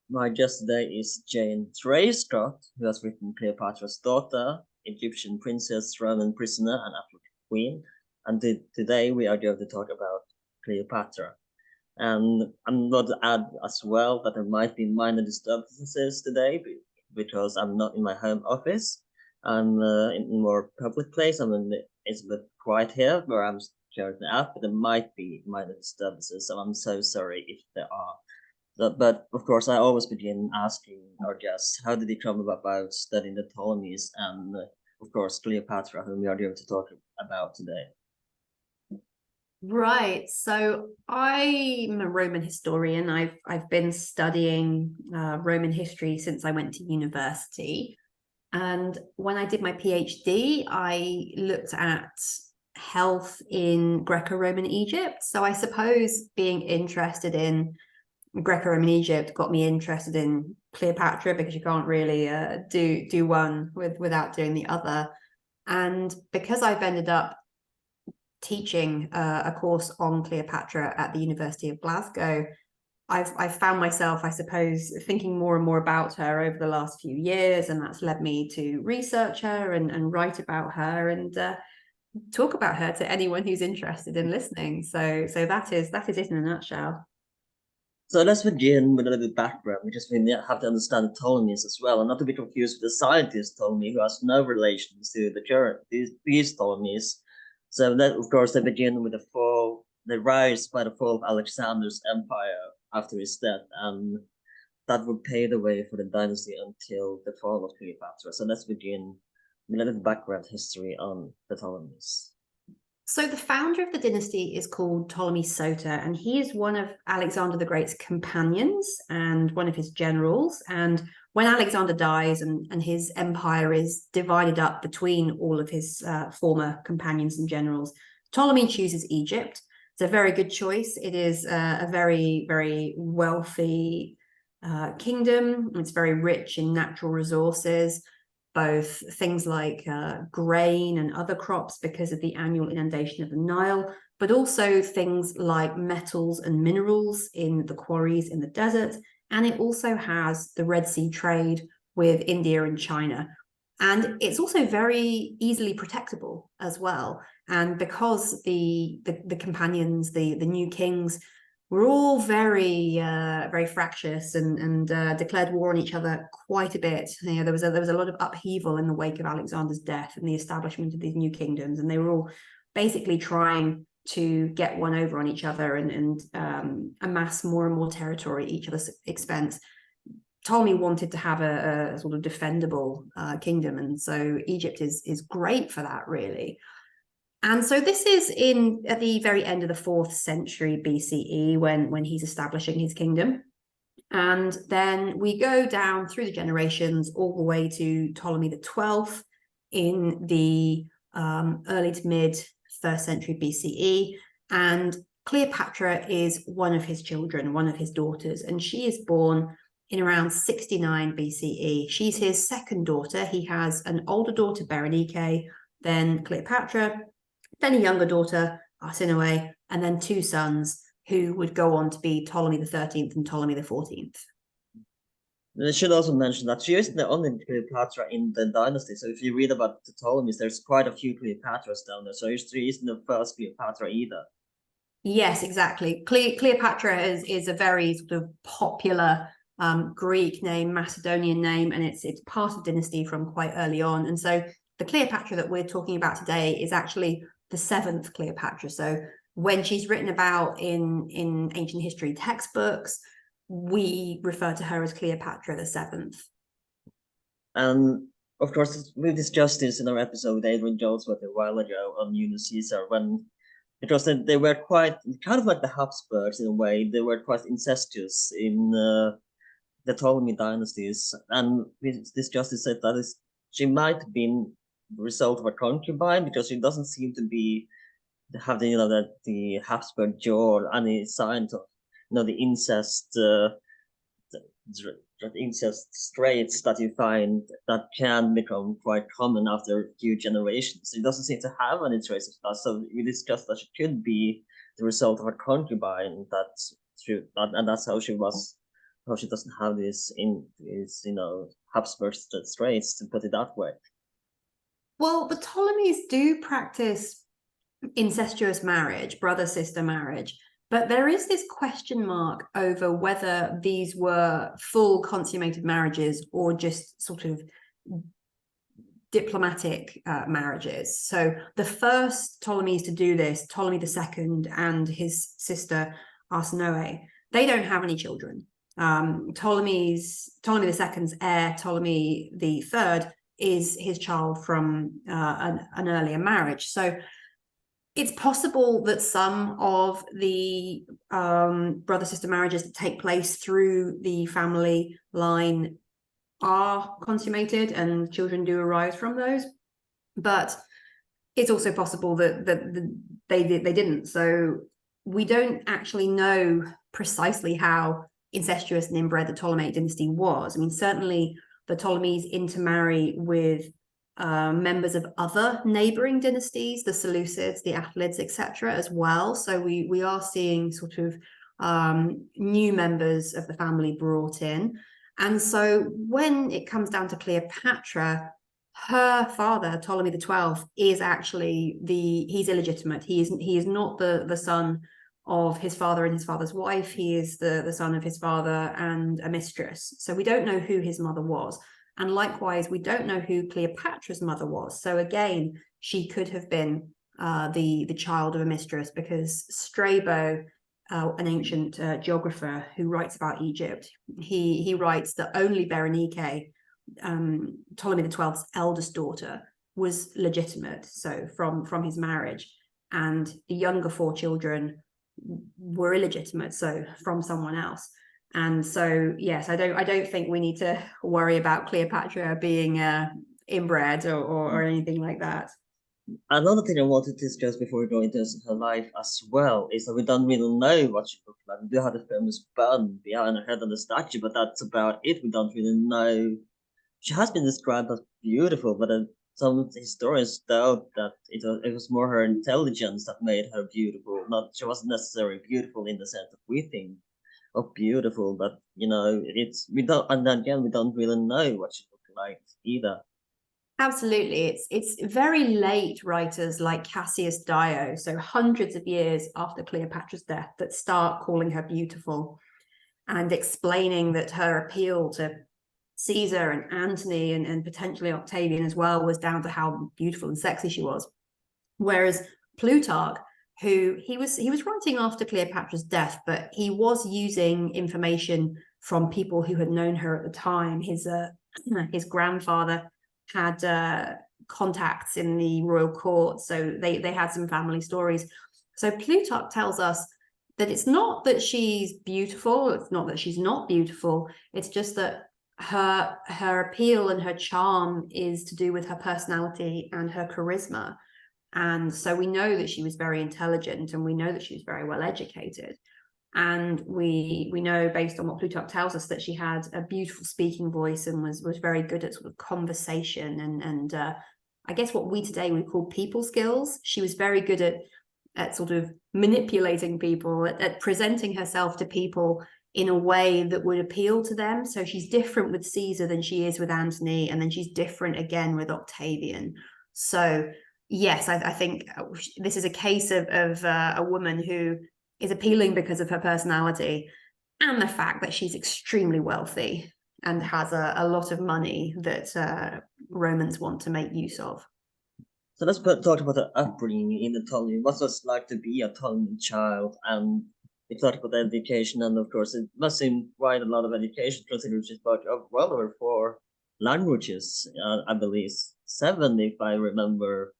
My guest today is Jane Draynscott, who has written Cleopatra's Daughter, Egyptian Princess, Roman Prisoner, and African Queen. And today we are going to talk about Cleopatra. And I'm going to add as well that there might be minor disturbances today because I'm not in my home office. I'm in a more public place. It's a bit quiet here where I'm currently at, but there might be minor disturbances. So I'm so sorry if there are. But of course, I always begin asking our guests, how did they come about studying the Ptolemies and, of course, Cleopatra, whom we are going to talk about today? Right. So I'm a Roman historian. I've been studying Roman history since I went to university. And when I did my PhD, I looked at health in Greco-Roman Egypt. So I suppose being interested in Greco-Roman Egypt got me interested in Cleopatra, because you can't really do one without doing the other. And because I've ended up teaching a course on Cleopatra at the University of Glasgow, I've found myself, I suppose, thinking more and more about her over the last few years, and that's led me to research her and write about her and talk about her to anyone who's interested in listening. So that is it in a nutshell. So let's begin with a little background, because we have to understand the Ptolemies as well, and not to be confused with the scientist Ptolemy, who has no relation to these Ptolemies. So that, of course, they begin with the rise by the fall of Alexander's empire after his death, and that would pave the way for the dynasty until the fall of Cleopatra. So let's begin with a little background history on the Ptolemies. So the founder of the dynasty is called Ptolemy Soter, and he is one of Alexander the Great's companions and one of his generals. And when Alexander dies and his empire is divided up between all of his former companions and generals, Ptolemy chooses Egypt. It's a very good choice. It is a very, very wealthy kingdom. It's very rich in natural resources, both things like grain and other crops because of the annual inundation of the Nile, but also things like metals and minerals in the quarries in the desert. And it also has the Red Sea trade with India and China. And it's also very easily protectable as well. And because the companions, the new kings, were all very fractious and declared war on each other quite a bit. You know, there was a lot of upheaval in the wake of Alexander's death and the establishment of these new kingdoms, and they were all basically trying to get one over on each other and amass more and more territory at each other's expense. Ptolemy wanted to have a sort of defendable kingdom, and so Egypt is great for that, really. And so this is at the very end of the 4th century BCE when he's establishing his kingdom. And then we go down through the generations all the way to Ptolemy the 12th in the early to mid 1st century BCE. And Cleopatra is one of his children, one of his daughters, and she is born in around 69 BCE. She's his second daughter. He has an older daughter, Berenike, then Cleopatra, then a younger daughter, Arsinoe, and then 2 sons who would go on to be Ptolemy the 13th and Ptolemy the 14th. I should also mention that she isn't the only Cleopatra in the dynasty. So if you read about the Ptolemies, there's quite a few Cleopatras down there. So she isn't the first Cleopatra either. Yes, exactly. Cleopatra is a very sort of popular Greek name, Macedonian name, and it's part of dynasty from quite early on. And so the Cleopatra that we're talking about today is actually the 7th Cleopatra. So when she's written about in ancient history textbooks, we refer to her as Cleopatra the 7th. And of course, we discussed this in our episode with Adrian Jones a while ago on Julius Caesar, because they were quite kind of like the Habsburgs in a way. They were quite incestuous in the Ptolemy dynasties, and we discussed this that she might have been the result of a concubine, because she doesn't seem to be have the Habsburg jaw or any sign of the incest incest traits that you find that can become quite common after a few generations. It doesn't seem to have any traces of that. So we discussed that she could be the result of a concubine. That's true, and that's how she was how she doesn't have this Habsburg traits, to put it that way. Well, the Ptolemies do practice incestuous marriage, brother-sister marriage, but there is this question mark over whether these were full consummated marriages or just sort of diplomatic marriages. So the first Ptolemies to do this, Ptolemy II and his sister Arsinoe, they don't have any children. Ptolemy II's heir, Ptolemy III, is his child from an earlier marriage. So it's possible that some of the brother-sister marriages that take place through the family line are consummated and children do arise from those, but it's also possible that they didn't. So we don't actually know precisely how incestuous and inbred the Ptolemaic dynasty was. I mean, certainly the Ptolemies intermarry with members of other neighboring dynasties, the Seleucids, the Attalids, etc., as well. So we are seeing sort of new members of the family brought in. And so when it comes down to Cleopatra, her father, Ptolemy XII, is actually he's illegitimate. He is not the son of his father and his father's wife. He is the son of his father and a mistress. So we don't know who his mother was. And likewise, we don't know who Cleopatra's mother was. So again, she could have been the child of a mistress, because Strabo, an ancient geographer who writes about Egypt, he writes that only Berenike, Ptolemy XII's eldest daughter, was legitimate, so from his marriage, and the younger 4 children were illegitimate, so from someone else. And so yes, I don't think we need to worry about Cleopatra being inbred or anything like that. Another thing I wanted to discuss before we go into her life as well is that we don't really know what she looked like. We do have the famous bun behind her head on the statue, but that's about it. We don't really know. She has been described as beautiful, but some historians doubt that it was more her intelligence that made her beautiful. She wasn't necessarily beautiful in the sense that we think of beautiful, but we don't, and again, we don't really know what she looked like either. Absolutely. It's very late writers like Cassius Dio, so hundreds of years after Cleopatra's death, that start calling her beautiful and explaining that her appeal to Caesar and Antony and potentially Octavian as well was down to how beautiful and sexy she was. Whereas Plutarch, who he was writing after Cleopatra's death, but he was using information from people who had known her at the time. His grandfather had contacts in the royal court, so they had some family stories. So Plutarch tells us that it's not that she's beautiful, it's not that she's not beautiful, it's just that her appeal and her charm is to do with her personality and her charisma. And so we know that she was very intelligent, and we know that she was very well educated. And we know, based on what Plutarch tells us, that she had a beautiful speaking voice and was very good at sort of conversation and I guess what we today would call people skills. She was very good at sort of manipulating people, at presenting herself to people in a way that would appeal to them. So she's different with Caesar than she is with Antony, and then she's different again with Octavian. So yes, I think this is a case of a woman who is appealing because of her personality and the fact that she's extremely wealthy and has a lot of money that Romans want to make use of. So let's talk about her upbringing in the Ptolemy. What was it like to be a Ptolemy child? And we talked about education, and of course it must seem quite a lot of education, considering she spoke well over 4 languages, I believe 7 if I remember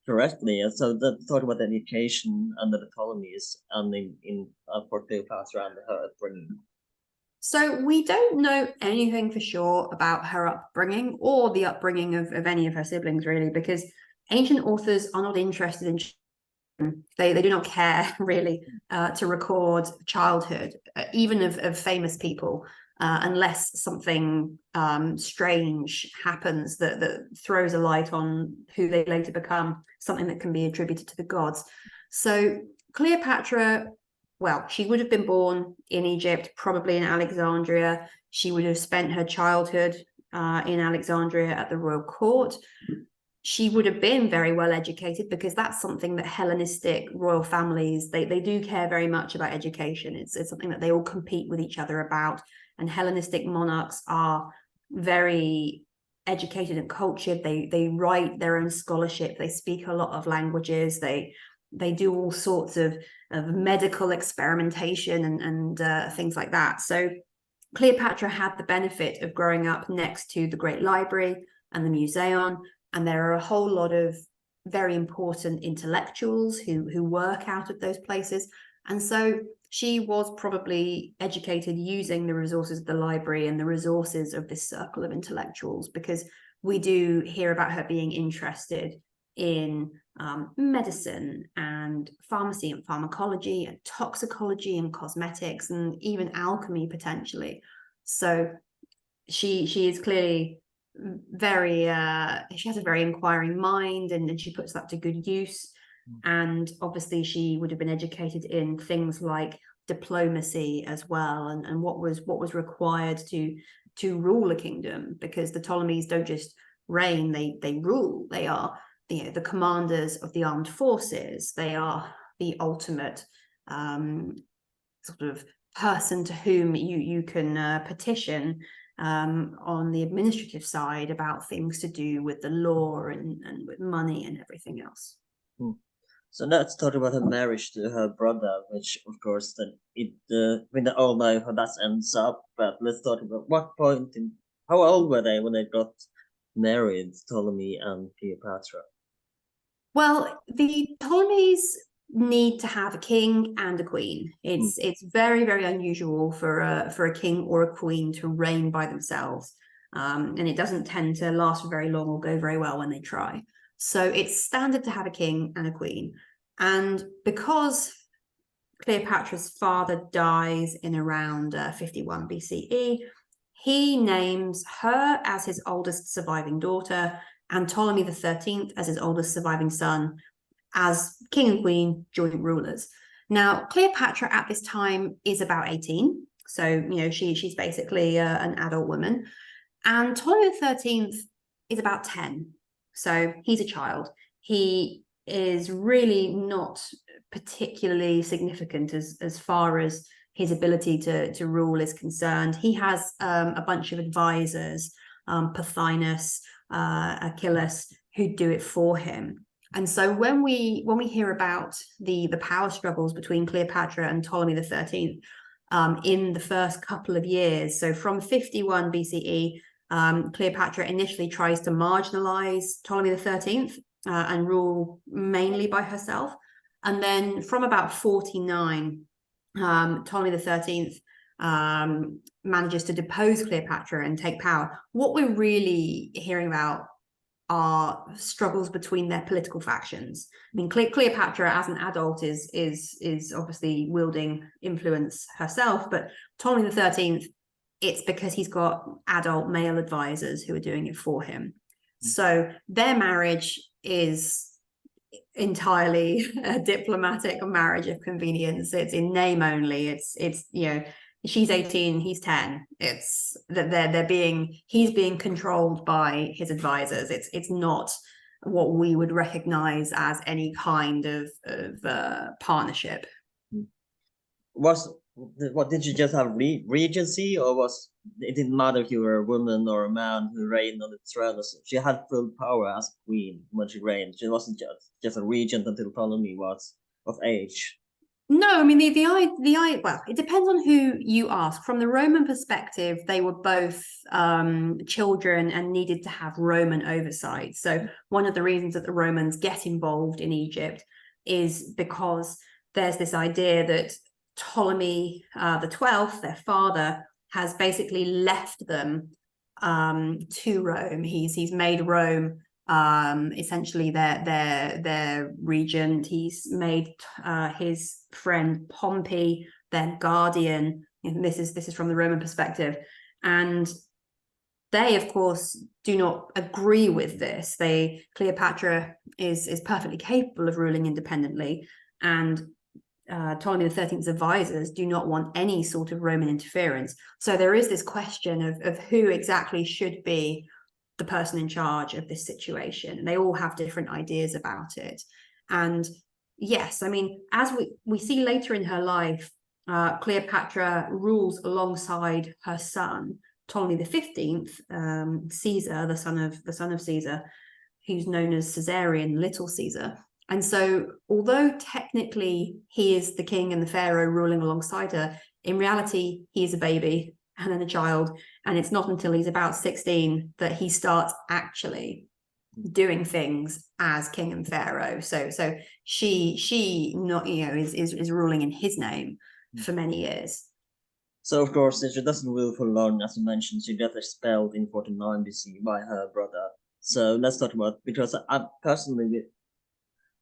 correctly. And so talk about education under the Ptolemies and in for Cleopatra and her upbringing. So we don't know anything for sure about her upbringing or the upbringing of any of her siblings, really, because ancient authors are not interested in they do not care really to record childhood, even of famous people, unless something strange happens that throws a light on who they later become, something that can be attributed to the gods. So Cleopatra well, she would have been born in Egypt, probably in Alexandria. She would have spent her childhood in Alexandria at the royal court. She would have been very well educated, because that's something that Hellenistic royal families, they do care very much about education. It's something that they all compete with each other about. And Hellenistic monarchs are very educated and cultured. They write their own scholarship. They speak a lot of languages. They do all sorts of medical experimentation and things like that. So Cleopatra had the benefit of growing up next to the Great Library and the Museum, and there are a whole lot of very important intellectuals who work out of those places. And so she was probably educated using the resources of the library and the resources of this circle of intellectuals, because we do hear about her being interested in medicine and pharmacy and pharmacology and toxicology and cosmetics and even alchemy potentially. So she is clearly very she has a very inquiring mind, and she puts that to good use. And obviously she would have been educated in things like diplomacy as well, and what was required to rule a kingdom, because the Ptolemies don't just reign, they rule. They are the commanders of the armed forces. They are the ultimate sort of person to whom you can petition on the administrative side about things to do with the law and with money and everything else. So let's talk about her marriage to her brother, which of course we all know how that ends up. But let's talk about how old were they when they got married, Ptolemy and Cleopatra? Well, the Ptolemies need to have a king and a queen. It's very, very unusual for a king or a queen to reign by themselves, and it doesn't tend to last for very long or go very well when they try. So it's standard to have a king and a queen. And because Cleopatra's father dies in around 51 BCE, he names her as his oldest surviving daughter and Ptolemy XIII as his oldest surviving son, as king and queen, joint rulers. Now, Cleopatra at this time is about 18. So, she's basically an adult woman. And Ptolemy XIII is about 10. So he's a child. He is really not particularly significant as far as his ability to rule is concerned. He has a bunch of advisors, Pothinus, Achilles, who do it for him. And so when we hear about the power struggles between Cleopatra and Ptolemy XIII in the first couple of years, so from 51 BCE, Cleopatra initially tries to marginalize Ptolemy XIII and rule mainly by herself. And then from about 49, Ptolemy XIII manages to depose Cleopatra and take power. What we're really hearing about are struggles between their political factions. I mean, Cleopatra as an adult is obviously wielding influence herself, but Ptolemy XIII, it's because he's got adult male advisors who are doing it for him. So their marriage is entirely a diplomatic marriage of convenience. It's in name only. It's she's 18, he's 10. It's that he's being controlled by his advisors. It's not what we would recognize as any kind of partnership. What did you just have regency, or it didn't matter if you were a woman or a man who reigned on the throne? She had full power as a queen when she reigned. She wasn't just a regent until Ptolemy was of age. No, I mean well, it depends on who you ask. From the Roman perspective, they were both children and needed to have Roman oversight. So one of the reasons that the Romans get involved in Egypt is because there's this idea that Ptolemy the 12th, their father, has basically left them to Rome. He's made Rome essentially their regent. He's made his friend Pompey their guardian. And this is from the Roman perspective, and they of course do not agree with this. Cleopatra is perfectly capable of ruling independently, and Ptolemy XIII's advisors do not want any sort of Roman interference. So there is this question of who exactly should be the person in charge of this situation. And they all have different ideas about it. And yes, I mean, as we see later in her life, Cleopatra rules alongside her son, Ptolemy XV, Caesar, the son of Caesar, who's known as Caesarion, Little Caesar. And so, although technically he is the king and the pharaoh ruling alongside her, in reality, he is a baby and then a child. And it's not until he's about 16 that he starts actually doing things as king and pharaoh. So she not, is ruling in his name for many years. So of course, she doesn't rule for long, as you mentioned. She got expelled in 49 BC by her brother. So let's talk about, because I personally,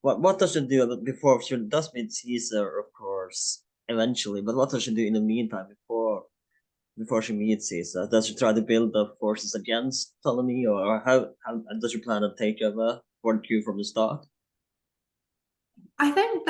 what does she do before she does meet Caesar, of course, eventually? But what does she do in the meantime before she meets Caesar? Does she try to build up forces against Ptolemy, or how does she plan to take over for the Q from the start? I think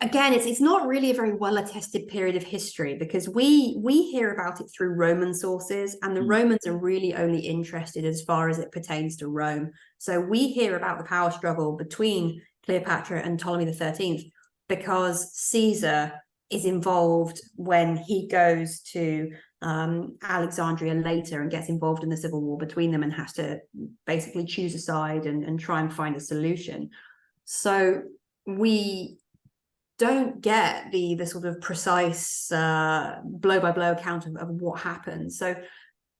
again, it's not really a very well attested period of history, because we hear about it through Roman sources, and the Romans are really only interested as far as it pertains to Rome. So we hear about the power struggle between Cleopatra and Ptolemy XIII because Caesar is involved when he goes to Alexandria later and gets involved in the civil war between them and has to basically choose a side and try and find a solution. So we don't get the sort of precise blow-by-blow account of what happened. So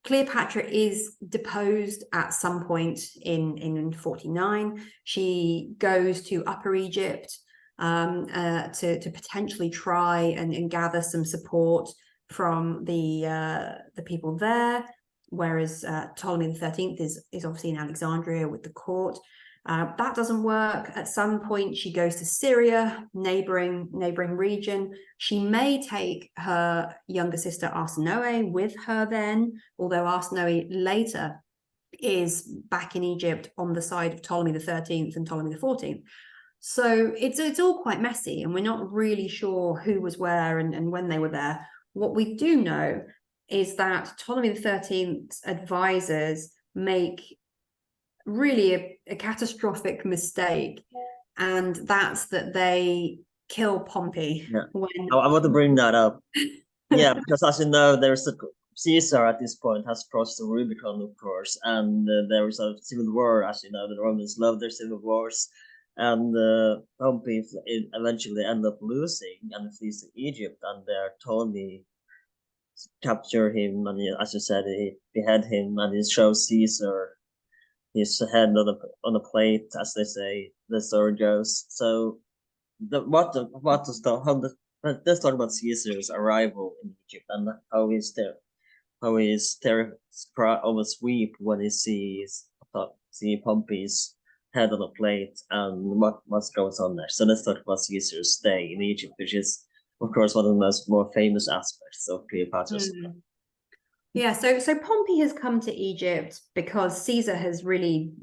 Cleopatra is deposed at some point in 49. She goes to Upper Egypt to potentially try and gather some support from the people there, whereas Ptolemy XIII is obviously in Alexandria with the court. That doesn't work. At some point, she goes to Syria, neighboring region. She may take her younger sister Arsinoe with her then, although Arsinoe later is back in Egypt on the side of Ptolemy XIII and Ptolemy XIV. So it's all quite messy, and we're not really sure who was where and when they were there. What we do know is that Ptolemy XIII's advisors make really a catastrophic mistake, and that's that they kill Pompey. Yeah. I want to bring that up. Yeah, because as you know, there's Caesar at this point has crossed the Rubicon, of course, and there was a civil war. As you know, the Romans love their civil wars, and Pompey eventually end up losing and flees to Egypt, and there Ptolemy capture him, and as you said, he behead him, and he shows Caesar his head on a plate, as they say, the story goes. So, let's talk about Caesar's arrival in Egypt and how he's almost weep when he sees Pompey's head on a plate and what goes on there. So let's talk about Caesar's stay in Egypt, which is, of course, one of the more famous aspects of Cleopatra's life. Yeah, so Pompey has come to Egypt because Caesar has really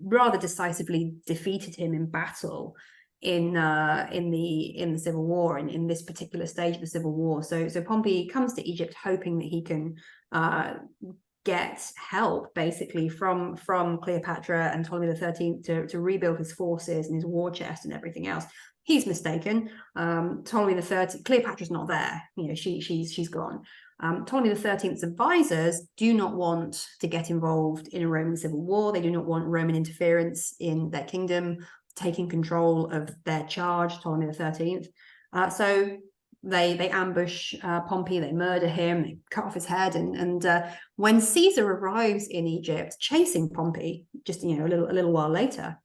rather decisively defeated him in battle in the civil war and in this particular stage of the civil war. So Pompey comes to Egypt hoping that he can get help basically from Cleopatra and Ptolemy XIII to rebuild his forces and his war chest and everything else. He's mistaken. Ptolemy XIII, Cleopatra's not there. She's gone. Ptolemy XIII's advisors do not want to get involved in a Roman civil war. They do not want Roman interference in their kingdom, taking control of their charge, Ptolemy XIII. So they ambush Pompey, they murder him, they cut off his head, and when Caesar arrives in Egypt, chasing Pompey, just a little while later,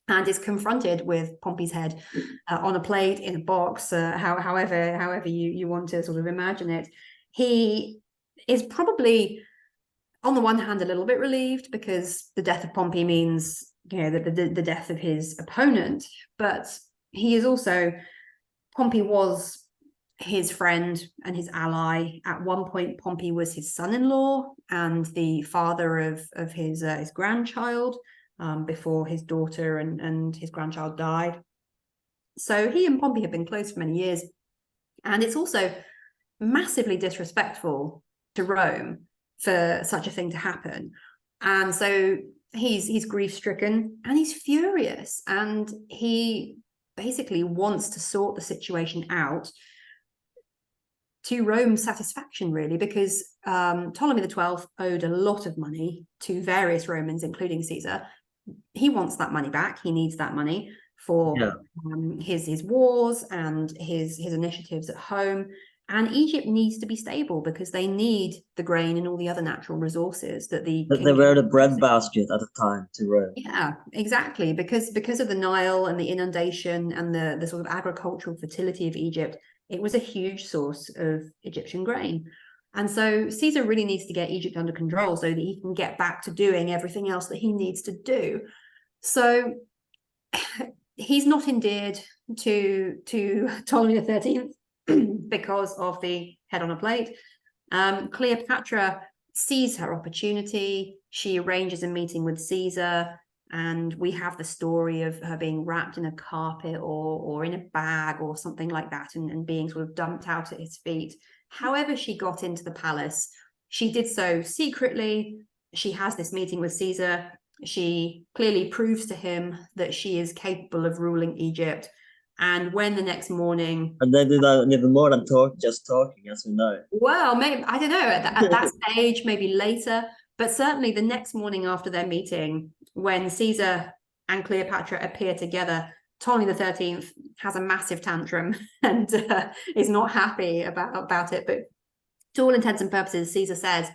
and is confronted with Pompey's head on a plate, in a box, however you want to sort of imagine it, he is probably, on the one hand, a little bit relieved because the death of Pompey means, the death of his opponent, but he is also, Pompey was his friend and his ally. At one point, Pompey was his son-in-law and the father of his grandchild before his daughter and his grandchild died. So he and Pompey have been close for many years. And it's also massively disrespectful to Rome for such a thing to happen. And so he's grief-stricken and he's furious, and he basically wants to sort the situation out to Rome's satisfaction, really, because Ptolemy XII owed a lot of money to various Romans, including Caesar. He wants that money back. He needs that money for his wars and his initiatives at home. And Egypt needs to be stable because they need the grain and all the other natural resources that they were the breadbasket at the time to Rome. Yeah, exactly. Because of the Nile and the inundation and the sort of agricultural fertility of Egypt, it was a huge source of Egyptian grain. And so Caesar really needs to get Egypt under control so that he can get back to doing everything else that he needs to do. So he's not endeared to Ptolemy XIII because of the head on a plate. Cleopatra sees her opportunity. She arranges a meeting with Caesar, and we have the story of her being wrapped in a carpet or in a bag or something like that, and being sort of dumped out at his feet. However she got into the palace, she did so secretly. She has this meeting with Caesar. She clearly proves to him that she is capable of ruling Egypt. And when the next morning... And they did even more than just talking, as we know. Well, maybe, I don't know, at that stage, maybe later, but certainly the next morning after their meeting, when Caesar and Cleopatra appear together, Ptolemy XIII has a massive tantrum and is not happy about it. But to all intents and purposes, Caesar says,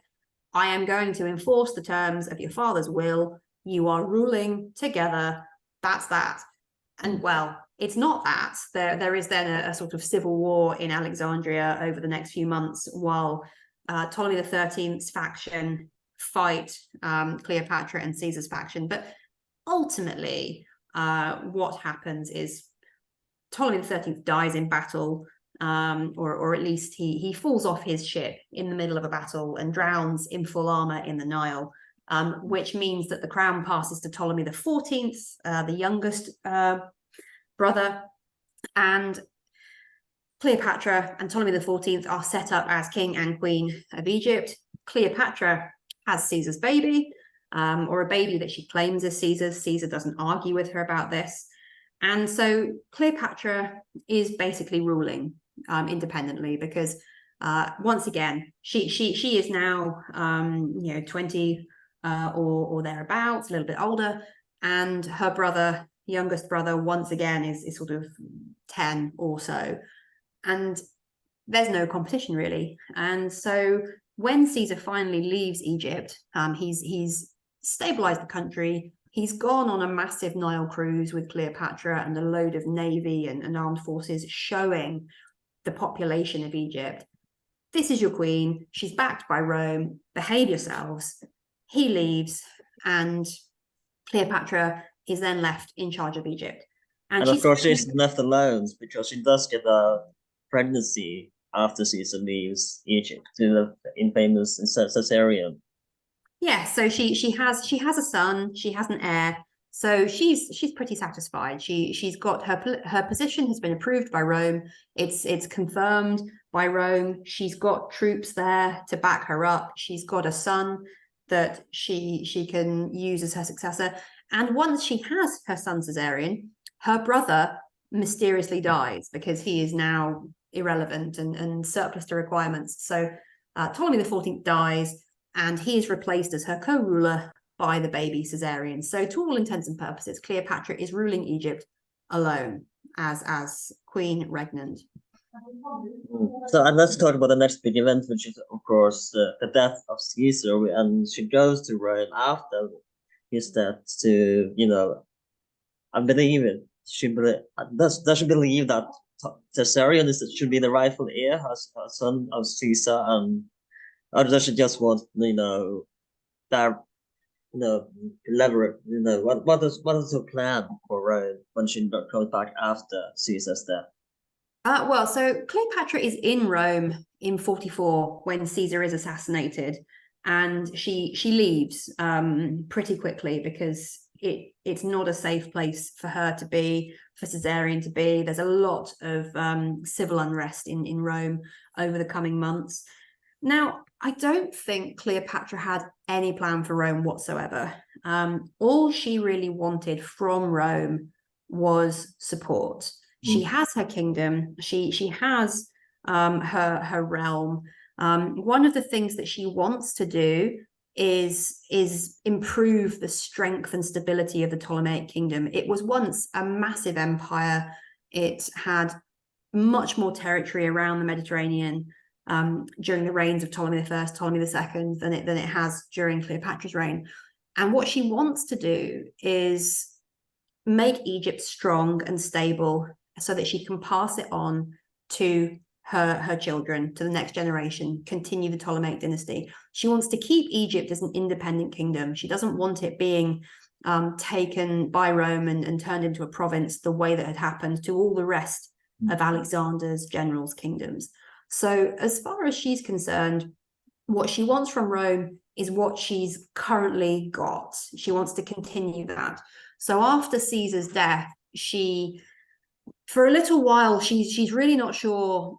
I am going to enforce the terms of your father's will. You are ruling together. That's that. And well, it's not that. There is then a sort of civil war in Alexandria over the next few months while Ptolemy XIII's faction fight Cleopatra and Caesar's faction. But ultimately, what happens is Ptolemy XIII dies in battle, or at least he falls off his ship in the middle of a battle and drowns in full armor in the Nile, which means that the crown passes to Ptolemy XIV, the youngest brother, and Cleopatra and Ptolemy XIV are set up as king and queen of Egypt. Cleopatra has Caesar's baby, or a baby that she claims is Caesar's. Caesar doesn't argue with her about this. And so Cleopatra is basically ruling independently because once again, she is now 20 or thereabouts, a little bit older, and her brother, youngest brother, once again is sort of 10 or so, and there's no competition really. And so when Caesar finally leaves Egypt, he's stabilized the country. He's gone on a massive Nile cruise with Cleopatra and a load of navy and armed forces, showing the population of Egypt, this is your queen, she's backed by Rome, behave yourselves. He leaves, and Cleopatra is then left in charge of Egypt. And of course, she's left alone because she does get a pregnancy after Caesar leaves Egypt to the infamous Caesarean. Yeah, so she has a son, she has an heir, so she's pretty satisfied. She's got her position has been approved by Rome. It's confirmed by Rome. She's got troops there to back her up. She's got a son that she can use as her successor. And once she has her son Caesarion, her brother mysteriously dies because he is now irrelevant and surplus to requirements. So Ptolemy XIV dies, and he is replaced as her co-ruler by the baby Caesarion. So to all intents and purposes, Cleopatra is ruling Egypt alone as queen regnant. So let's talk about the next big event, which is, of course, the death of Caesar. And she goes to Rome after his death to, I believe it. Does she believe that Caesarion should be the rightful heir, her son of Caesar, or does she just want, elaborate, what is her plan for Rome when she comes back after Caesar's death? Well, so Cleopatra is in Rome in 44 when Caesar is assassinated, and she leaves pretty quickly because it's not a safe place for her to be, for Caesarion to be. There's a lot of civil unrest in Rome over the coming months. Now, I don't think Cleopatra had any plan for Rome whatsoever. All she really wanted from Rome was support. She has her kingdom. She has her realm. One of the things that she wants to do is improve the strength and stability of the Ptolemaic kingdom. It was once a massive empire. It had much more territory around the Mediterranean during the reigns of Ptolemy I, Ptolemy II than it has during Cleopatra's reign. And what she wants to do is make Egypt strong and stable so that she can pass it on to her children, to the next generation, continue the Ptolemaic dynasty. She wants to keep Egypt as an independent kingdom. She doesn't want it being taken by Rome and turned into a province the way that had happened to all the rest of Alexander's generals' kingdoms. So as far as she's concerned, what she wants from Rome is what she's currently got. She wants to continue that. So after Caesar's death, for a little while, she's really not sure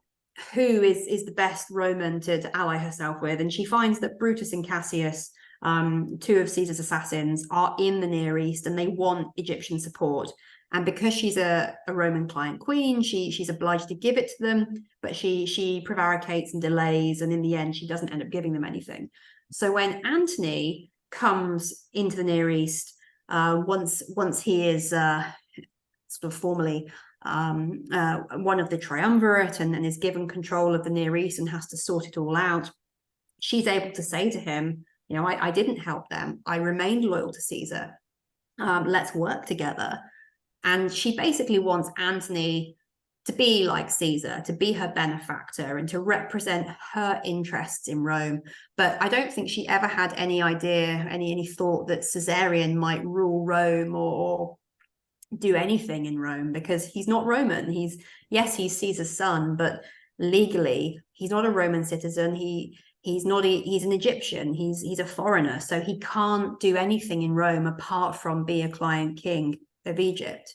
who is the best Roman to ally herself with. And she finds that Brutus and Cassius, two of Caesar's assassins, are in the Near East and they want Egyptian support. And because she's a Roman client queen, she's obliged to give it to them, but she prevaricates and delays, and in the end, she doesn't end up giving them anything. So when Antony comes into the Near East, once he is sort of formally one of the triumvirate and is given control of the Near East and has to sort it all out, she's able to say to him, you know, I didn't help them. I remained loyal to Caesar. Let's work together. And she basically wants Antony to be like Caesar, to be her benefactor and to represent her interests in Rome. But I don't think she ever had any idea, any thought that Caesarion might rule Rome or do anything in Rome, because he's not Roman. He's Caesar's son, but legally he's not a Roman citizen. He's an Egyptian. He's a foreigner, so he can't do anything in Rome apart from be a client king of Egypt.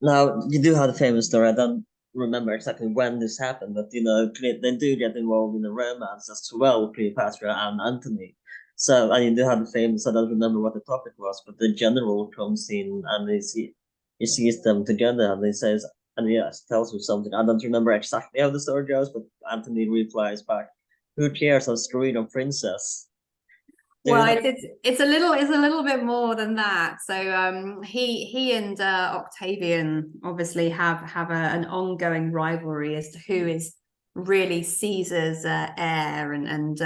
Now, you do have the famous story. I don't remember exactly when this happened, but they do get involved in a romance as well, Cleopatra and Antony. So, and you do have the famous, I don't remember what the topic was, but the general comes in and he sees them together and he says, and he tells you something. I don't remember exactly how the story goes, but Antony replies back, "Who cares? I'm screwing a princess." Well, it's a little bit more than that. So he and Octavian obviously have an ongoing rivalry as to who is really Caesar's heir, and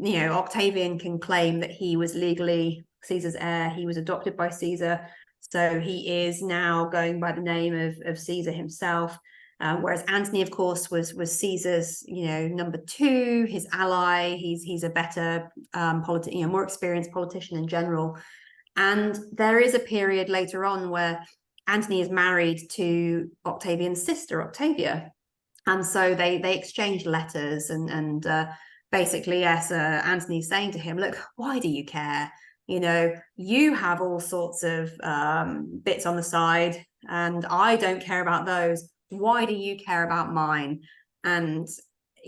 Octavian can claim that he was legally Caesar's heir. He was adopted by Caesar, so he is now going by the name of Caesar himself. Whereas Antony, of course, was Caesar's, number two, his ally. He's a better more experienced politician in general. And there is a period later on where Antony is married to Octavian's sister, Octavia, and so they exchange letters and basically, yes, Antony's saying to him, "Look, why do you care? You have all sorts of bits on the side, and I don't care about those. Why do you care about mine?" And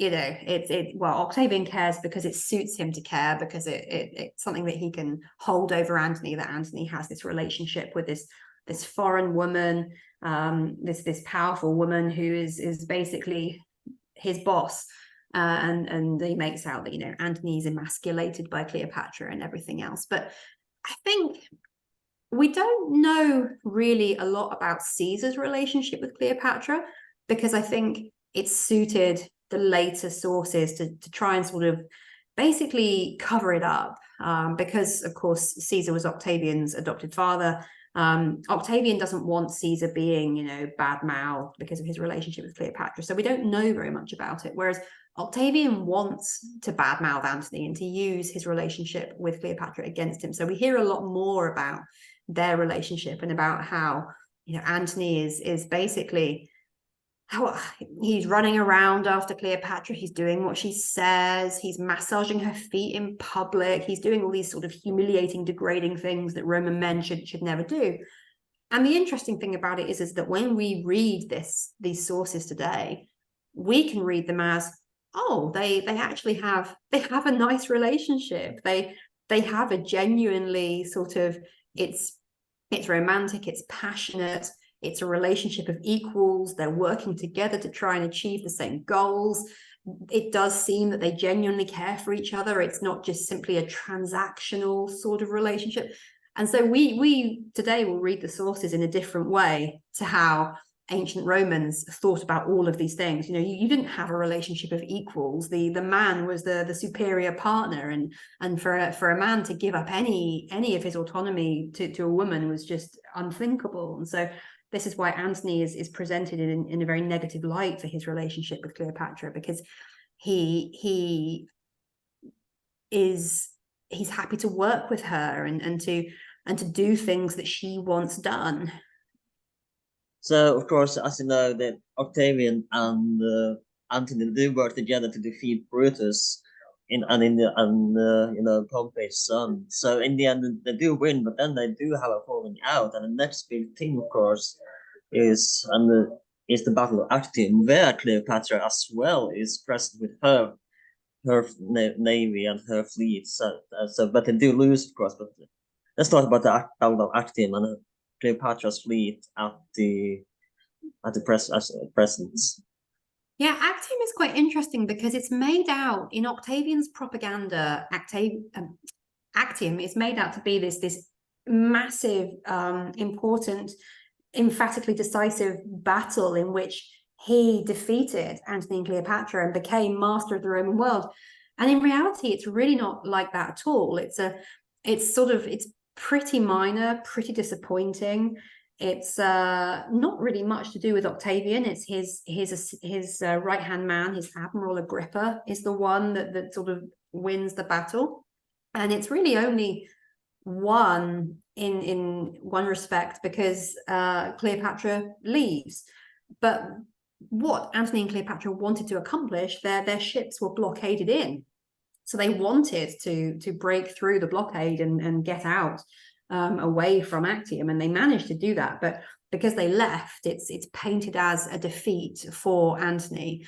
Octavian cares because it suits him to care, because it's something that he can hold over Antony, that Antony has this relationship with this foreign woman, this powerful woman who is basically his boss, and he makes out that Antony is emasculated by Cleopatra and everything else. But I think we don't know really a lot about Caesar's relationship with Cleopatra, because I think it suited the later sources to try and sort of basically cover it up, because, of course, Caesar was Octavian's adopted father. Octavian doesn't want Caesar being, bad-mouthed because of his relationship with Cleopatra. So we don't know very much about it. Whereas Octavian wants to badmouth Antony and to use his relationship with Cleopatra against him. So we hear a lot more about their relationship and about how Antony is basically he's running around after Cleopatra. He's doing what she says. He's massaging her feet in public. He's doing all these sort of humiliating, degrading things that Roman men should never do. And the interesting thing about it is that when we read these sources today, we can read them as, oh, they actually have a nice relationship. They have a genuinely sort of, it's romantic, it's passionate, it's a relationship of equals. They're working together to try and achieve the same goals. It does seem that they genuinely care for each other. It's not just simply a transactional sort of relationship. And so we today will read the sources in a different way to how ancient Romans thought about all of these things. You know, you didn't have a relationship of equals. The man was the superior partner, and for a man to give up any of his autonomy to a woman was just unthinkable. And so this is why Antony is presented in a very negative light for his relationship with Cleopatra, because he's happy to work with her and to do things that she wants done. So, of course, as you know, that Octavian and Antony do work together to defeat Brutus Pompey's son. So in the end, they do win, but then they do have a falling out. And the next big thing, of course, is the Battle of Actium, where Cleopatra as well is present with her navy and her fleet. But they do lose, of course. But let's talk about the Battle of Actium and Cleopatra's fleet at the present. Yeah, Actium is quite interesting because it's made out in Octavian's propaganda. Actium is made out to be this massive, important, emphatically decisive battle in which he defeated Antony and Cleopatra and became master of the Roman world. And in reality, it's really not like that at all. It's pretty minor, pretty disappointing. It's not really much to do with Octavian. It's his right-hand man, his Admiral Agrippa, is the one that sort of wins the battle. And it's really only won in one respect because Cleopatra leaves. But what Antony and Cleopatra wanted to accomplish, their ships were blockaded in. So they wanted to break through the blockade and get out away from Actium, and they managed to do that. But because they left, it's painted as a defeat for Antony.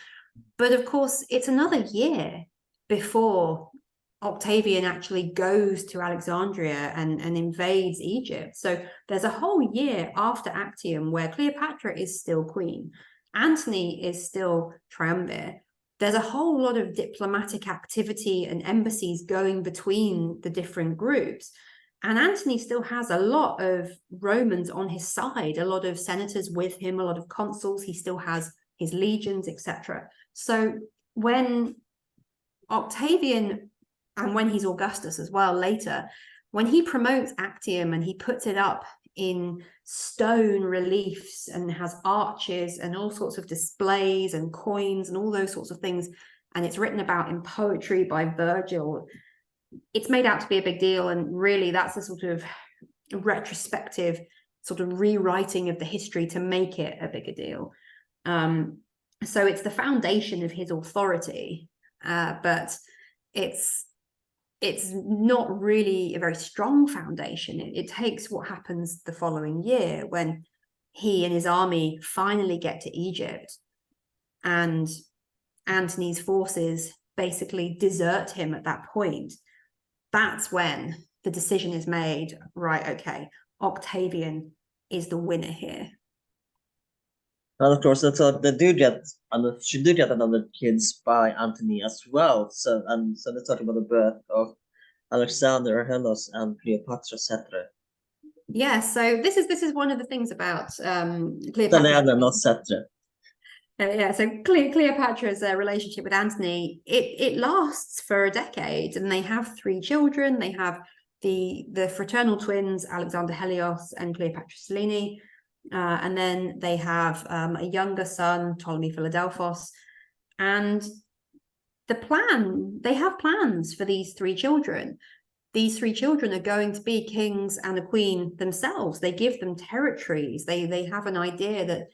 But of course, it's another year before Octavian actually goes to Alexandria and invades Egypt. So there's a whole year after Actium where Cleopatra is still queen. Antony is still triumvir. There's a whole lot of diplomatic activity and embassies going between the different groups. And Antony still has a lot of Romans on his side, a lot of senators with him, a lot of consuls. He still has his legions, etc. So when Octavian, and when he's Augustus as well later, when he promotes Actium and he puts it up in stone reliefs and has arches and all sorts of displays and coins and all those sorts of things, and it's written about in poetry by Virgil, it's made out to be a big deal. And really that's a sort of retrospective sort of rewriting of the history to make it a bigger deal. So it's the foundation of his authority, but it's not really a very strong foundation. It takes what happens the following year when he and his army finally get to Egypt and Antony's forces basically desert him at that point. That's when the decision is made, right, okay, Octavian is the winner here. And of course, they do get, and she do get another kids by Antony as well. So let's talk about the birth of Alexander, Hellas, and Cleopatra, etc. Yeah, so this is one of the things about Cleopatra. Not etc. Yeah, so Cleopatra's relationship with Antony, it lasts for a decade, and they have 3 children. They have the fraternal twins, Alexander Helios and Cleopatra Selene, and then they have a younger son, Ptolemy Philadelphos, and they have plans for these 3 children. These 3 children are going to be kings and a queen themselves. They give them territories. They have an idea that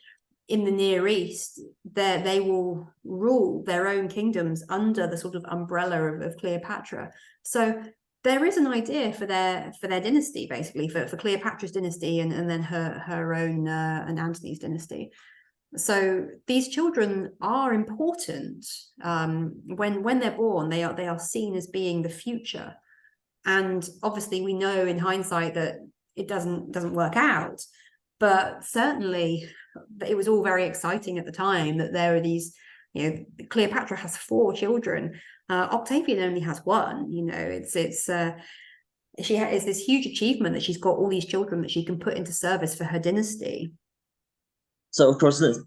in the Near East, they will rule their own kingdoms under the sort of umbrella of Cleopatra. So there is an idea for their dynasty, basically, for Cleopatra's dynasty and then her own and Antony's dynasty. So these children are important. When they're born, they are seen as being the future. And obviously we know in hindsight that it doesn't work out, but certainly it was all very exciting at the time that there are these, Cleopatra has 4 children. Octavian only has 1. She has this huge achievement that she's got all these children that she can put into service for her dynasty. So of course the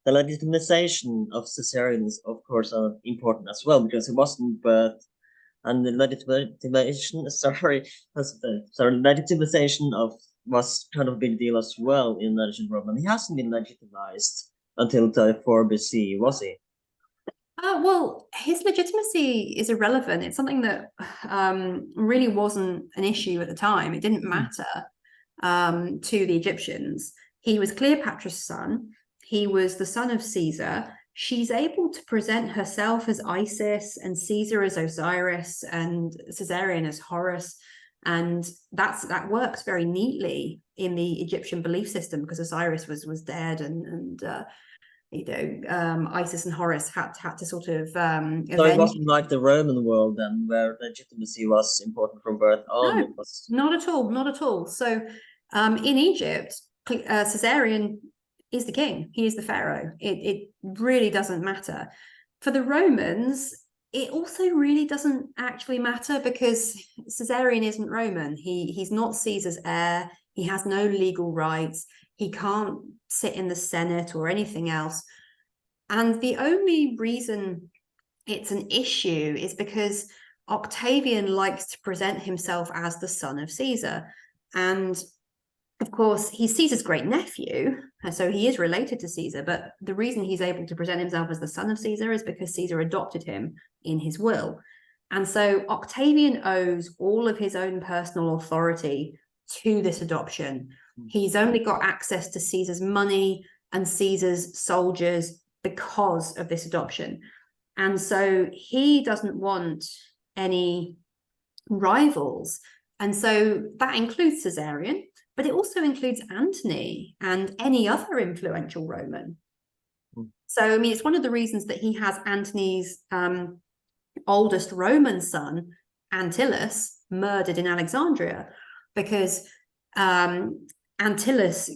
legitimization of Caesarion is of course important as well, because he wasn't birthed, and the legitimization was kind of a big deal as well in ancient Rome, and he hasn't been legitimized until 4 BC, was he? Well, his legitimacy is irrelevant. It's something that really wasn't an issue at the time. It didn't matter to the Egyptians. He was Cleopatra's son. He was the son of Caesar. She's able to present herself as Isis and Caesar as Osiris and Caesarion as Horus. And that works very neatly in the Egyptian belief system, because Osiris was dead and Isis and Horus had to sort of so it wasn't like the Roman world then, where legitimacy was important from birth on. No, not at all. So in Egypt, Caesarion is the king. He is the pharaoh. It really doesn't matter. For the Romans, it also really doesn't actually matter, because Caesarion isn't Roman. He's not Caesar's heir. He has no legal rights. He can't sit in the Senate or anything else. And the only reason it's an issue is because Octavian likes to present himself as the son of Caesar. And of course, he's Caesar's great nephew, and so he is related to Caesar. But the reason he's able to present himself as the son of Caesar is because Caesar adopted him in his will. And so Octavian owes all of his own personal authority to this adoption. He's only got access to Caesar's money and Caesar's soldiers because of this adoption. And so he doesn't want any rivals. And so that includes Caesarion, but it also includes Antony and any other influential Roman. So, I mean, it's one of the reasons that he has Antony's oldest Roman son, Antyllus, murdered in Alexandria, because Antyllus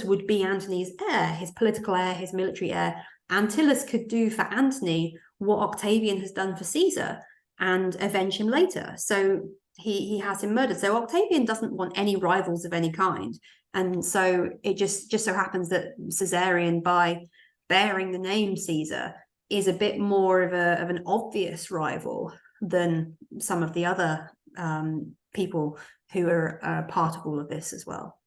would be Antony's heir, his political heir, his military heir. Antyllus could do for Antony what Octavian has done for Caesar and avenge him later. So he has him murdered. So Octavian doesn't want any rivals of any kind. And so it just so happens that Caesarion, by bearing the name Caesar, is a bit more of an obvious rival than some of the other people who are part of all of this as well.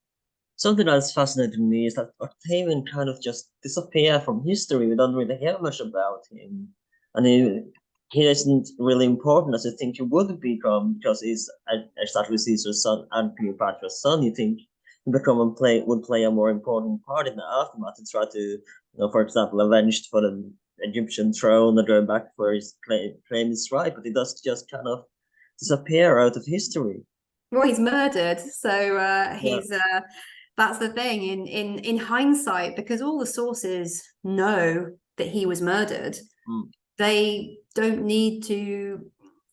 Something that's fascinating me is that Octavian kind of just disappeared from history. We don't really hear much about him. And he isn't really important as you think he would become, because he's exactly Caesar's son and Cleopatra's son. You think he would play a more important part in the aftermath to try to, for example, avenge for the Egyptian throne or go back for his claim his right, but he does just kind of disappear out of history. Well, he's murdered, so he's that's the thing in hindsight, because all the sources know that he was murdered. They don't need to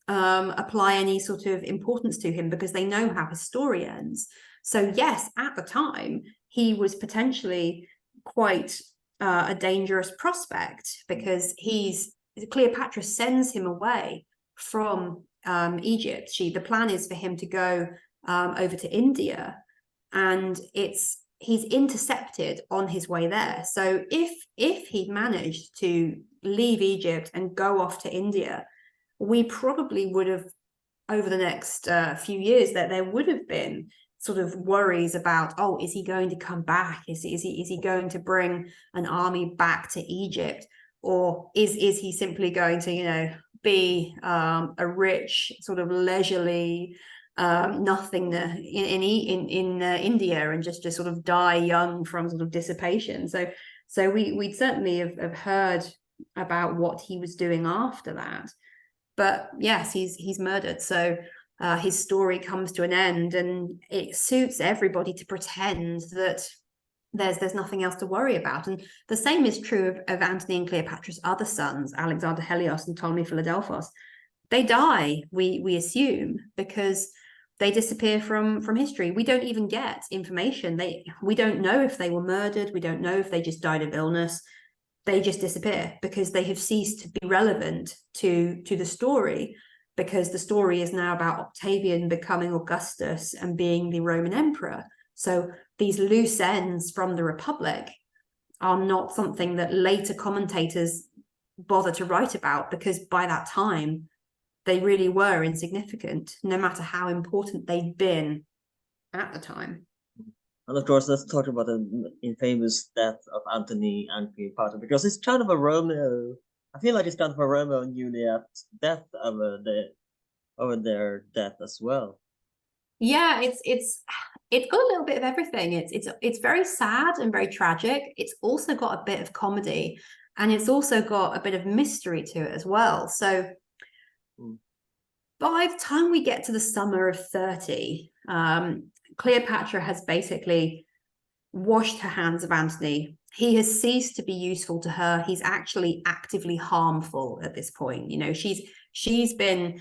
apply any sort of importance to him, because they know how his story ends. So yes, at the time, he was potentially quite a dangerous prospect, because Cleopatra sends him away from Egypt. The plan is for him to go over to India, and he's intercepted on his way there. So if he'd managed to leave Egypt and go off to India, we probably would have, over the next few years, that there would have been sort of worries about, oh, is he going to come back? Is he going to bring an army back to Egypt? Or is he simply going to, be a rich, sort of leisurely nothing in India and just sort of die young from sort of dissipation. So we'd certainly have heard about what he was doing after that. But yes, he's murdered. So his story comes to an end, and it suits everybody to pretend that there's nothing else to worry about. And the same is true of Antony and Cleopatra's other sons, Alexander Helios and Ptolemy Philadelphos. They die, we assume, because they disappear from history. We don't even get information. We don't know if they were murdered. We don't know if they just died of illness. They just disappear because they have ceased to be relevant to the story, because the story is now about Octavian becoming Augustus and being the Roman emperor. So these loose ends from the Republic are not something that later commentators bother to write about, because by that time, they really were insignificant, no matter how important they'd been at the time. And of course, let's talk about the infamous death of Antony and Cleopatra, because it's kind of a Romeo. I feel like it's kind of a Romeo and Juliet death over their death as well. Yeah, it's got a little bit of everything. It's very sad and very tragic. It's also got a bit of comedy, and it's also got a bit of mystery to it as well. So by the time we get to the summer of 30, Cleopatra has basically washed her hands of Antony. He has ceased to be useful to her. He's actually actively harmful at this point. You know, she's been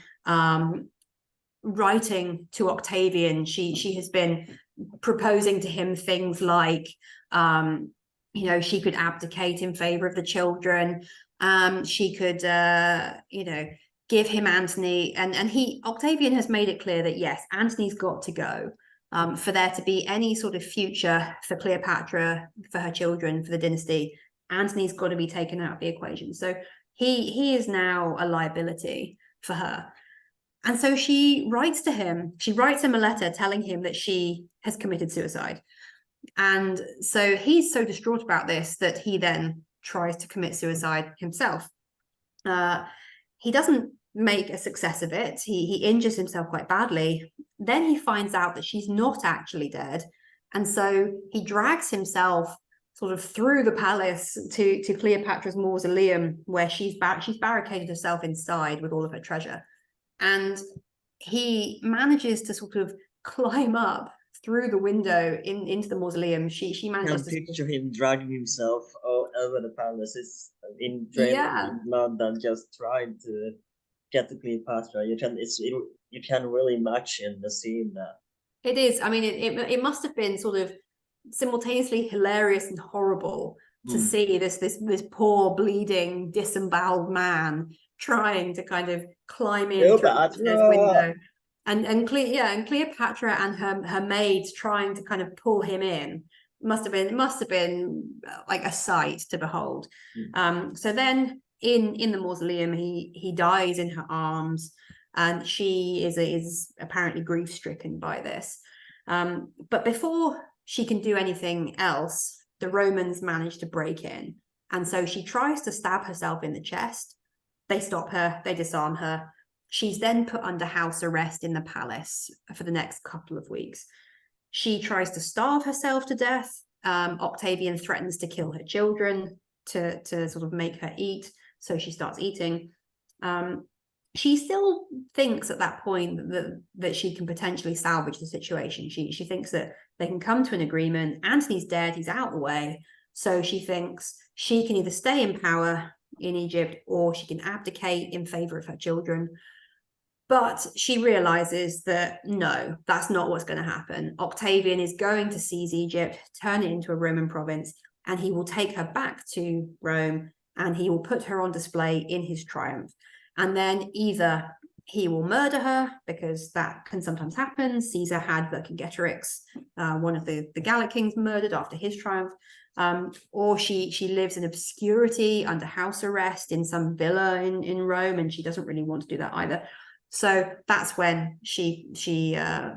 writing to Octavian. She has been proposing to him things like, you know, she could abdicate in favor of the children. She could, you know, give him Antony, and Octavian has made it clear that yes, Antony's got to go. For there to be any sort of future for Cleopatra, for her children, for the dynasty, Antony's got to be taken out of the equation. So he is now a liability for her. And so she writes to him. She writes him a letter telling him that she has committed suicide. And so he's so distraught about this that he then tries to commit suicide himself. He doesn't make a success of it. He injures himself quite badly. Then he finds out that she's not actually dead. And so he drags himself sort of through the palace to Cleopatra's mausoleum, where she's barricaded herself inside with all of her treasure. And he manages to sort of climb up through the window into the mausoleum. She manages to picture him dragging himself over the palace. It's in London, just trying to get to Cleopatra. You can really match in the scene there. It is. I mean, it must have been sort of simultaneously hilarious and horrible to see this poor, bleeding, disemboweled man trying to kind of climb in through this window, and Cleopatra and her maids trying to kind of pull him in. Must have been like a sight to behold. So then in the mausoleum, he dies in her arms, and she is apparently grief-stricken by this. But before she can do anything else, the Romans manage to break in, and so she tries to stab herself in the chest. They stop her, they disarm her. She's then put under house arrest in the palace for the next couple of weeks. She tries to starve herself to death. Octavian threatens to kill her children to sort of make her eat. So she starts eating. She still thinks at that point that she can potentially salvage the situation. She thinks that they can come to an agreement. Antony's dead, he's out of the way. So she thinks she can either stay in power in Egypt, or she can abdicate in favor of her children. But she realizes that no, that's not what's going to happen. Octavian is going to seize Egypt, turn it into a Roman province, and he will take her back to Rome, and he will put her on display in his triumph. And then either he will murder her, because that can sometimes happen. Caesar had Vercingetorix, one of the Gallic kings, murdered after his triumph. Or she lives in obscurity under house arrest in some villa in Rome, and she doesn't really want to do that either. So that's when she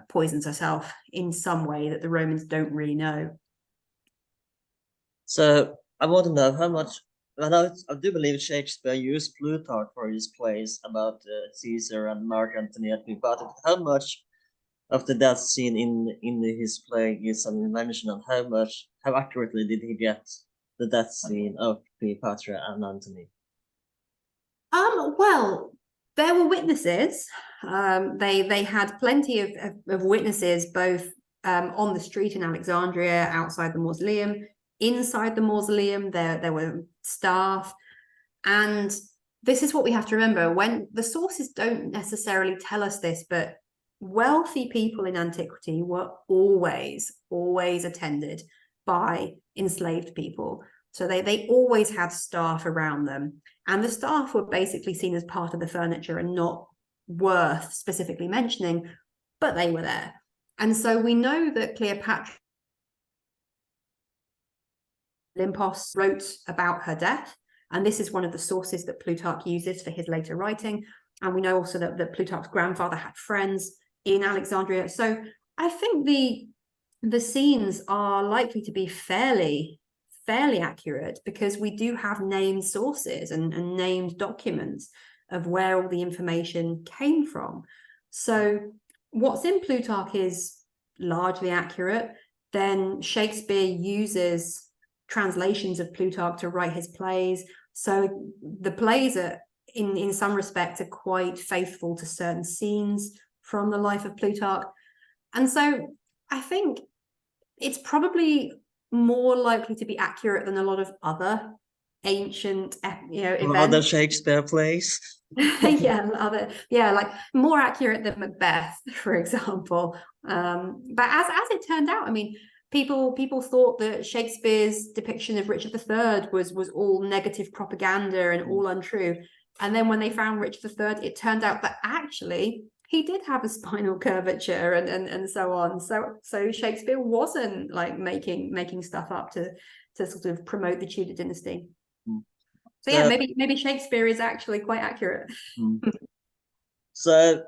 poisons herself in some way that the Romans don't really know. So I want to know how much. I do believe Shakespeare used Plutarch for his plays about Caesar and Mark Antony and Cleopatra. How much of the death scene in his play is an invention on how accurately did he get the death scene of Cleopatra and Antony? Well, there were witnesses. They had plenty of witnesses, both on the street in Alexandria, outside the mausoleum, inside the mausoleum. There were staff, and this is what we have to remember. When the sources don't necessarily tell us this, but wealthy people in antiquity were always attended by enslaved people. So they always had staff around them. And the staff were basically seen as part of the furniture and not worth specifically mentioning, but they were there. And so we know that Cleopatra Olympos wrote about her death. And this is one of the sources that Plutarch uses for his later writing. And we know also that Plutarch's grandfather had friends in Alexandria. So I think the scenes are likely to be fairly accurate, because we do have named sources and named documents of where all the information came from. So what's in Plutarch is largely accurate. Then Shakespeare uses translations of Plutarch to write his plays. So the plays are, in some respects, are quite faithful to certain scenes from the life of Plutarch. And so I think it's probably more likely to be accurate than a lot of other ancient, events. Other Shakespeare plays. Like more accurate than Macbeth, for example. But as it turned out, I mean, people thought that Shakespeare's depiction of Richard III was all negative propaganda and all untrue. And then when they found Richard III, it turned out that actually he did have a spinal curvature and so on. So Shakespeare wasn't like making stuff up to sort of promote the Tudor dynasty. So yeah, maybe Shakespeare is actually quite accurate. So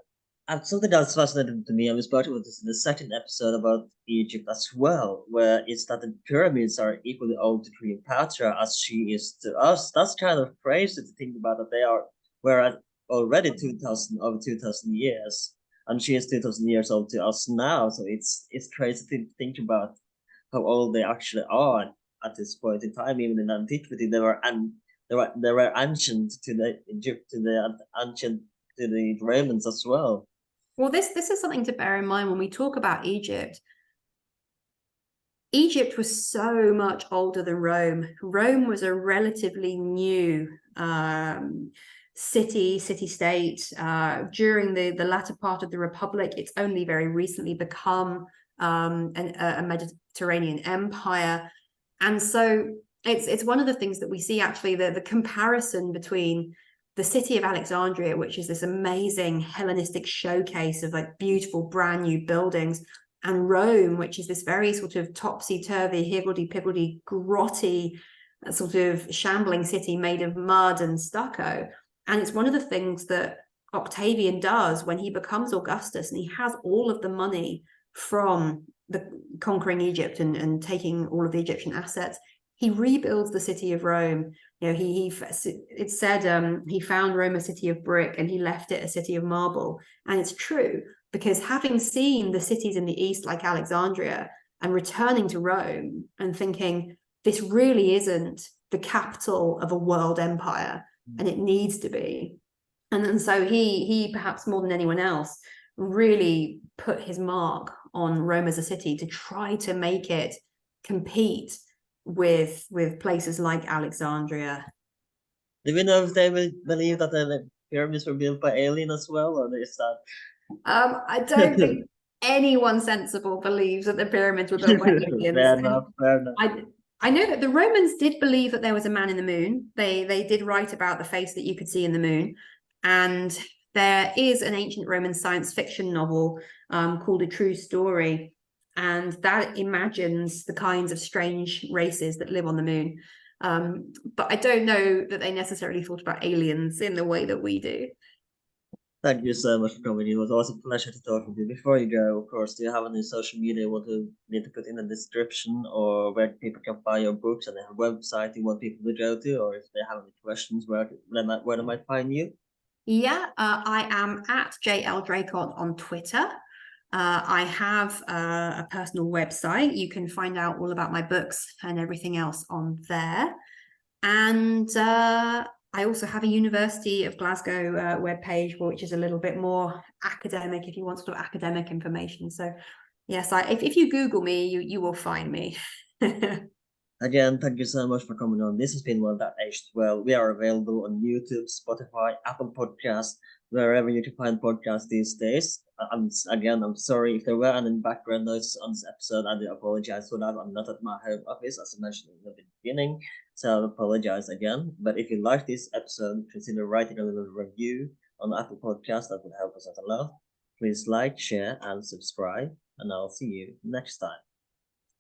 something that's fascinating to me, I was talking about this in the second episode about Egypt as well, where it's that the pyramids are equally old to Cleopatra as she is to us. That's kind of crazy to think about, that they were already over 2,000 years, and she is 2,000 years old to us now. So it's crazy to think about how old they actually are at this point in time. Even in antiquity, they were ancient to the Egypt, to the Romans as well. Well, this is something to bear in mind when we talk about Egypt. Egypt was so much older than Rome. Rome was a relatively new city-state. During the latter part of the Republic, it's only very recently become a Mediterranean empire. And so it's one of the things that we see, actually, the comparison between the city of Alexandria, which is this amazing Hellenistic showcase of like beautiful brand new buildings, and Rome, which is this very sort of topsy-turvy, higgledy-piggledy, grotty, sort of shambling city made of mud and stucco. And it's one of the things that Octavian does when he becomes Augustus, and he has all of the money from the conquering Egypt and taking all of the Egyptian assets. He rebuilds the city of Rome. It said he found Rome a city of brick and he left it a city of marble. And it's true, because having seen the cities in the East like Alexandria and returning to Rome and thinking, this really isn't the capital of a world empire, and it needs to be. And so he perhaps more than anyone else really put his mark on Rome as a city to try to make it compete with places like Alexandria. Do we know if they will believe that the pyramids were built by aliens as well, or is that? I don't think anyone sensible believes that the pyramids were built by aliens. Fair enough. I know that the Romans did believe that there was a man in the moon. They did write about the face that you could see in the moon. And there is an ancient Roman science fiction novel called A True Story. And that imagines the kinds of strange races that live on the moon. But I don't know that they necessarily thought about aliens in the way that we do. Thank you so much for coming. It was also a pleasure to talk with you. Before you go, of course, do you have any social media you need to put in the description, or where people can buy your books, and they have a website you want people to go to, or if they have any questions, where they might find you? Yeah, I am at JL Draycott on Twitter. I have a personal website. You can find out all about my books and everything else on there. And I also have a University of Glasgow webpage, which is a little bit more academic if you want sort of academic information. So yes, if you Google me, you will find me. Again, thank you so much for coming on. This has been Well That Aged Well. We are available on YouTube, Spotify, Apple Podcasts, wherever you can find podcasts these days. I'm sorry if there were any background noises on this episode. I do apologize for that. I'm not at my home office, as I mentioned in the beginning, so I apologize again. But if you like this episode, consider writing a little review on Apple Podcasts. That would help us out a lot. Please like, share, and subscribe, and I'll see you next time.